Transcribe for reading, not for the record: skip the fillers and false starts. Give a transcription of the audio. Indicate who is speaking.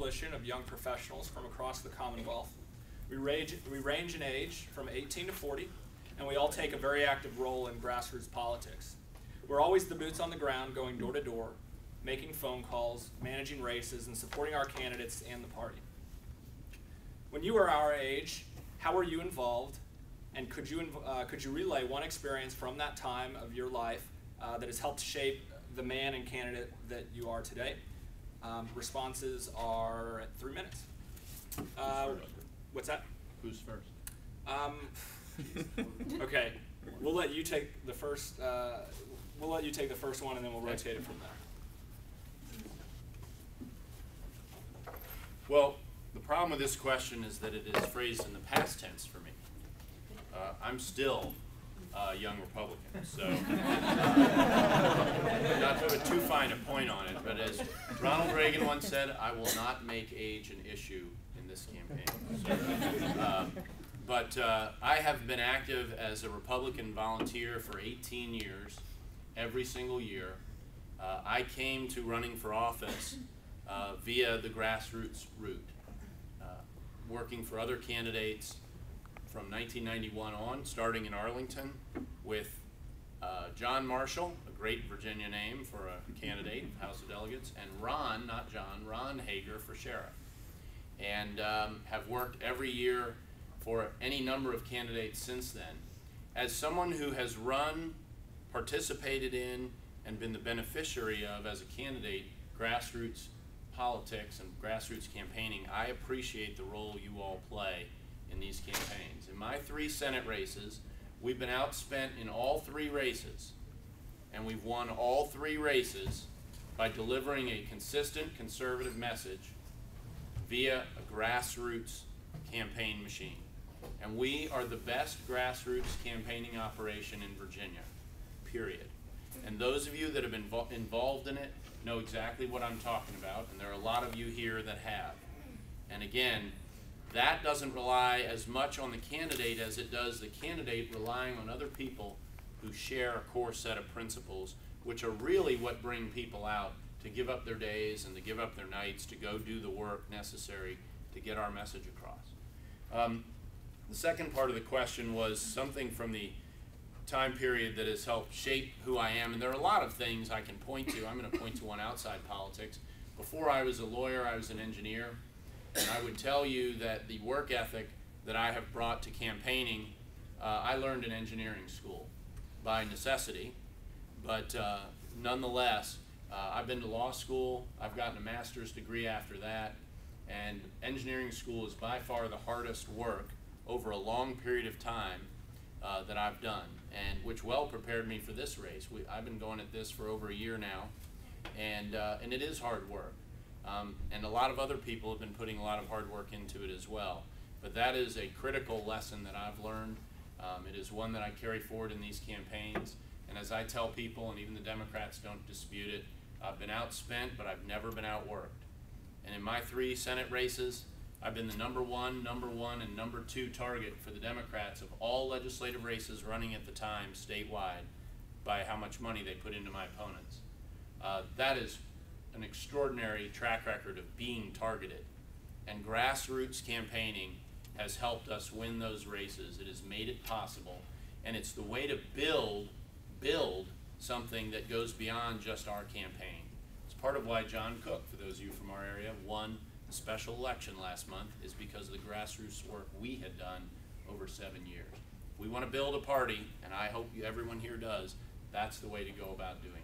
Speaker 1: coalition of young professionals from across the Commonwealth. We range in age from 18 to 40, and we all take a very active role in grassroots politics. We're always the boots on the ground, going door to door, making phone calls, managing races, and supporting our candidates and the party. When you were our age, how were you involved, and could you relay one experience from that time of your life that has helped shape the man and candidate that you are today? Responses are at 3 minutes. What's that?
Speaker 2: Who's first?
Speaker 1: Okay, we'll let you take the first. We'll let you take the first one, and then we'll rotate it from there.
Speaker 2: Well, the problem with this question is that it is phrased in the past tense for me. I'm still a young Republican, so not to put too fine a point on it, but as Ronald Reagan once said, I will not make age an issue in this campaign. So, but I have been active as a Republican volunteer for 18 years, every single year. I came to running for office via the grassroots route, working for other candidates from 1991 on, starting in Arlington with John Marshall, a great Virginia name for a candidate, House of Delegates, and Ron, not John, Ron Hager for sheriff. And have worked every year for any number of candidates since then. As someone who has run, participated in, and been the beneficiary of, as a candidate, grassroots politics and grassroots campaigning, I appreciate the role you all play in these campaigns. In my 3 Senate races, we've been outspent in all 3 races, and we've won all 3 races by delivering a consistent conservative message via a grassroots campaign machine. And we are the best grassroots campaigning operation in Virginia, period. And those of you that have been involved in it know exactly what I'm talking about, and there are a lot of you here that have. And again, that doesn't rely as much on the candidate as it does the candidate relying on other people who share a core set of principles, which are really what bring people out to give up their days and to give up their nights to go do the work necessary to get our message across. The second part of the question was something from the time period that has helped shape who I am, and there are a lot of things I can point to. I'm going to point to one outside politics. Before I was a lawyer, I was an engineer, and I would tell you that the work ethic that I have brought to campaigning, I learned in engineering school by necessity, but nonetheless, I've been to law school, I've gotten a master's degree after that, and engineering school is by far the hardest work over a long period of time that I've done, and which well prepared me for this race. I've been going at this for over a year now, and it is hard work. And a lot of other people have been putting a lot of hard work into it as well. But that is a critical lesson that I've learned. It is one that I carry forward in these campaigns. And as I tell people, and even the Democrats don't dispute it, I've been outspent, but I've never been outworked. And in my 3 Senate races, I've been the number one, and number 2 target for the Democrats of all legislative races running at the time statewide by how much money they put into my opponents. That is an extraordinary track record of being targeted. And grassroots campaigning has helped us win those races. It has made it possible. And it's the way to build something that goes beyond just our campaign. It's part of why John Cook, for those of you from our area, won the special election last month, is because of the grassroots work we had done over 7 years. If we want to build a party, and I hope everyone here does, that's the way to go about doing it.